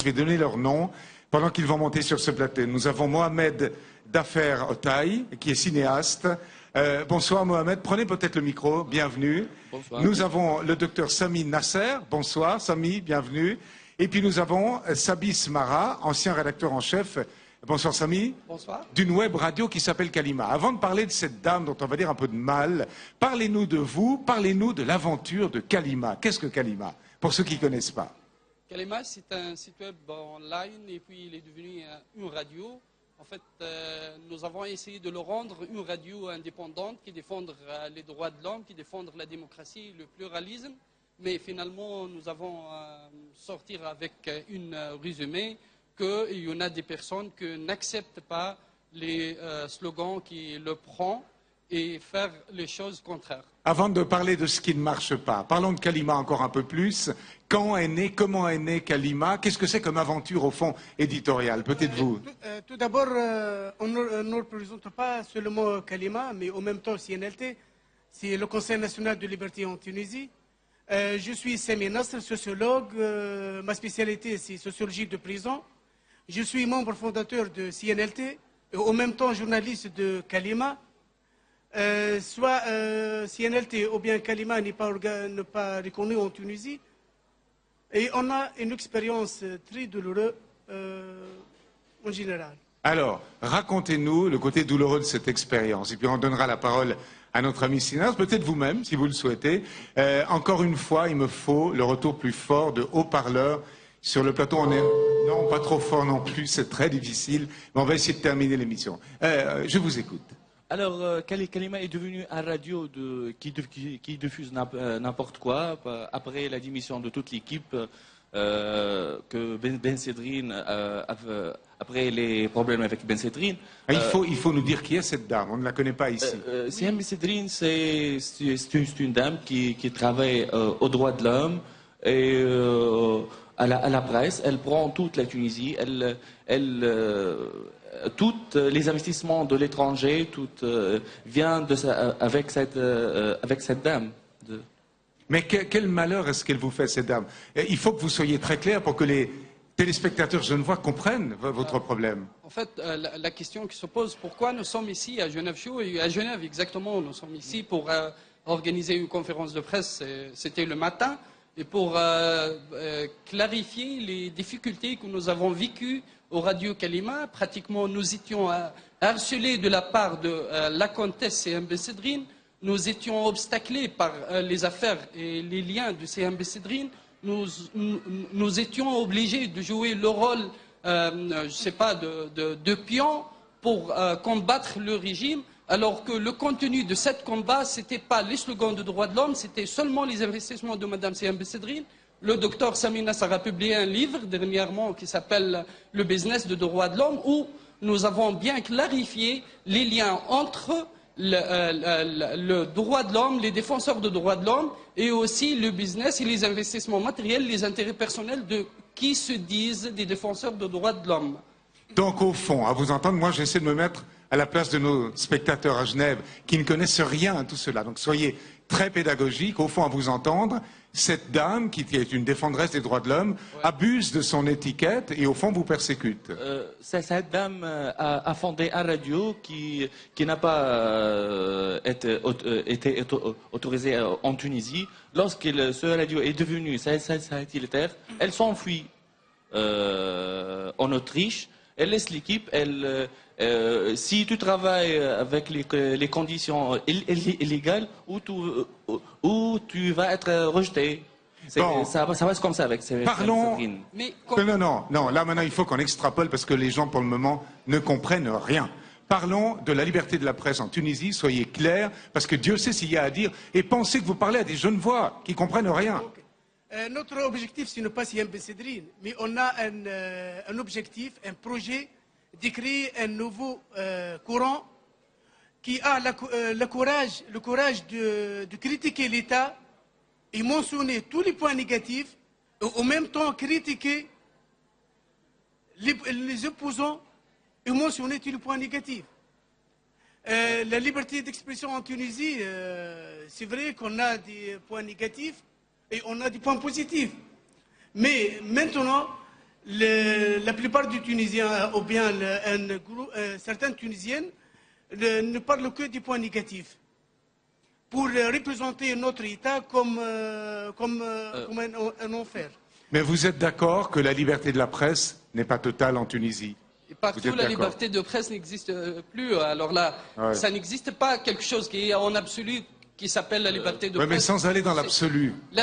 Je vais donner leur nom pendant qu'ils vont monter sur ce plateau. Nous avons Mohamed Dafer Otaï, qui est cinéaste. Bonsoir Mohamed, prenez peut-être le micro, bienvenue. Bonsoir. Nous avons le docteur Sami Nasser, bonsoir Sami, bienvenue. Et puis nous avons Sabis Mara, ancien rédacteur en chef. Bonsoir Sami. Bonsoir. D'une web radio qui s'appelle Kalima. Avant de parler de cette dame dont on va dire un peu de mal, parlez-nous de vous, parlez-nous de l'aventure de Kalima. Qu'est-ce que Kalima, pour ceux qui ne connaissent pas? Kalima, c'est un site web online et puis il est devenu une radio. En fait, nous avons essayé de le rendre une radio indépendante qui défend les droits de l'homme, qui défend la démocratie, le pluralisme. Mais finalement, nous avons sorti avec une résumé qu'il y en a des personnes qui n'acceptent pas les slogans qui le prennent et faire les choses contraires. Avant de parler de ce qui ne marche pas, parlons de Kalima encore un peu plus. Quand est né, comment est né Kalima? Qu'est-ce que c'est comme aventure au fond éditoriale? Peut-être vous. Tout d'abord, on ne représente pas seulement Kalima, mais en même temps CNLT. C'est le Conseil national de liberté en Tunisie. Je suis Sami Nasser, sociologue. Ma spécialité, c'est sociologie de prison. Je suis membre fondateur de CNLT, et en même temps journaliste de Kalima. Soit CNLT ou bien Kalima n'est pas reconnu en Tunisie. Et on a une expérience très douloureuse en général. Alors, racontez-nous le côté douloureux de cette expérience. Et puis on donnera la parole à notre ami cinéaste, peut-être vous-même, si vous le souhaitez. Encore une fois, il me faut le retour plus fort de haut-parleurs. Sur le plateau, on est... Non, pas trop fort non plus, c'est très difficile. Mais on va essayer de terminer l'émission. Je vous écoute. Alors, Kalima est devenu un radio qui diffuse n'importe quoi. Après la démission de toute l'équipe, que Ben Sedrine, après les problèmes avec Ben Sedrine... Il faut nous dire qui est cette dame, on ne la connaît pas ici. Ben Sedrine, c'est une dame qui travaille aux droits de l'homme et à la presse. Elle prend toute la Tunisie, tous les investissements de l'étranger, tout vient avec cette dame. Mais quel malheur est-ce qu'elle vous fait, cette dame? Il faut que vous soyez très clair pour que les téléspectateurs genevois comprennent votre problème. En fait, la question qui se pose, pourquoi nous sommes ici à Genève Show, et à Genève exactement, nous sommes ici pour organiser une conférence de presse, c'était le matin, et pour clarifier les difficultés que nous avons vécues au Radio Kalima. Pratiquement, nous étions harcelés de la part de la comtesse CMB Sedrine. Nous étions obstaclés par les affaires et les liens de CMB Sedrine. Nous étions obligés de jouer le rôle, je ne sais pas, de pion pour combattre le régime, alors que le contenu de ce combat, ce n'était pas les slogans de droits de l'homme, c'était seulement les investissements de Mme CMB Sedrine. Le docteur Sami Nasser a publié un livre dernièrement qui s'appelle « Le business de droits de l'homme » où nous avons bien clarifié les liens entre le droit de l'homme, les défenseurs de droits de l'homme et aussi le business et les investissements matériels, les intérêts personnels de qui se disent des défenseurs de droits de l'homme. Donc au fond, à vous entendre, moi j'essaie de me mettre à la place de nos spectateurs à Genève qui ne connaissent rien à tout cela. Donc soyez très pédagogiques, au fond à vous entendre. Cette dame, qui est une défendresse des droits de l'homme, abuse de son étiquette et au fond vous persécute. Cette dame a fondé un radio qui n'a pas été autorisé en Tunisie. Lorsque ce radio est devenu satellitaire, elle s'enfuit en Autriche. Elle laisse l'équipe. Si tu travailles avec les conditions illégales, ou tu vas être rejeté. Bon. Ça reste comme ça avec ces... Parlons... Mais Non, là maintenant il faut qu'on extrapole parce que les gens pour le moment ne comprennent rien. Parlons de la liberté de la presse en Tunisie, soyez clairs, parce que Dieu sait s'il y a à dire, et pensez que vous parlez à des Genevois qui comprennent rien. Notre objectif, ce n'est pas CMB Sedrine, mais on a un objectif, un projet de créer un nouveau courant qui a le courage de critiquer l'État et mentionner tous les points négatifs et en même temps critiquer les opposants et mentionner tous les points négatifs. La liberté d'expression en Tunisie, c'est vrai qu'on a des points négatifs et on a des points positifs. Mais maintenant, La plupart des Tunisiens, ou bien certaines Tunisiennes, ne parlent que des points négatifs pour représenter notre État comme un enfer. Mais vous êtes d'accord que la liberté de la presse n'est pas totale en Tunisie? Et partout, la liberté de presse n'existe plus. Alors là, ça n'existe pas quelque chose qui est en absolu, qui s'appelle la liberté de presse. Mais sans aller dans l'absolu. Il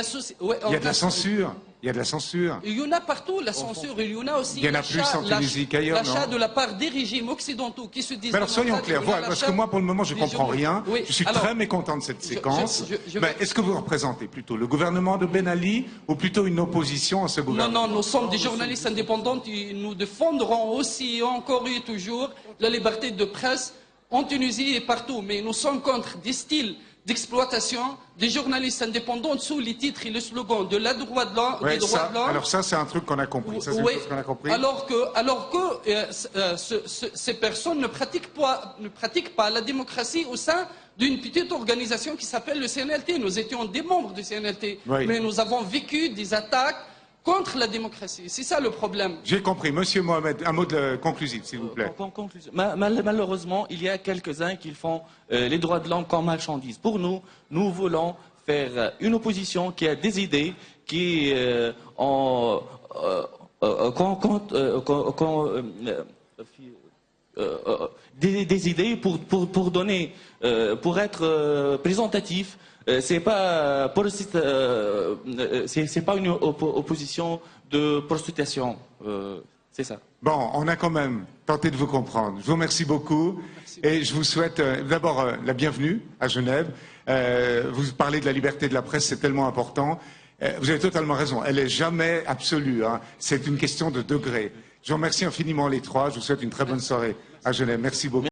y a de la censure. Il y a de la censure. Il y en a partout, la censure. Il y en a aussi. Il y en a plus en Tunisie qu'ailleurs, non? L'achat de la part des régimes occidentaux qui se disent... Mais alors soyons clairs, voilà, parce que moi pour le moment je ne comprends rien. Oui, je suis très mécontent de cette séquence. Mais est-ce que vous représentez plutôt le gouvernement de Ben Ali ou plutôt une opposition à ce gouvernement? Non, nous sommes des journalistes indépendants et nous défendrons aussi, encore et toujours, la liberté de presse en Tunisie et partout. Mais nous sommes contre des styles d'exploitation des journalistes indépendants sous les titres et le slogan de la droit de l'homme, des droits de l'homme. Alors ça, c'est un truc qu'on a compris. Ça, c'est une chose qu'on a compris. Alors que ces personnes ne pratiquent pas la démocratie au sein d'une petite organisation qui s'appelle le CNLT. Nous étions des membres du CNLT, mais nous avons vécu des attaques contre la démocratie. C'est ça le problème. J'ai compris. Monsieur Mohamed, un mot conclusif, s'il vous plaît. Malheureusement, il y a quelques-uns qui font les droits de l'homme comme marchandise. Pour nous, nous voulons faire une opposition qui a des idées, qui des idées pour donner, pour être présentatif. C'est pas une opposition de prostitution, c'est ça. Bon, on a quand même tenté de vous comprendre. Je vous remercie beaucoup et je vous souhaite d'abord la bienvenue à Genève. Vous parlez de la liberté de la presse, c'est tellement important. Vous avez totalement raison, elle n'est jamais absolue, hein. C'est une question de degré. Je vous remercie infiniment les trois, je vous souhaite une très bonne soirée à Genève. Merci beaucoup.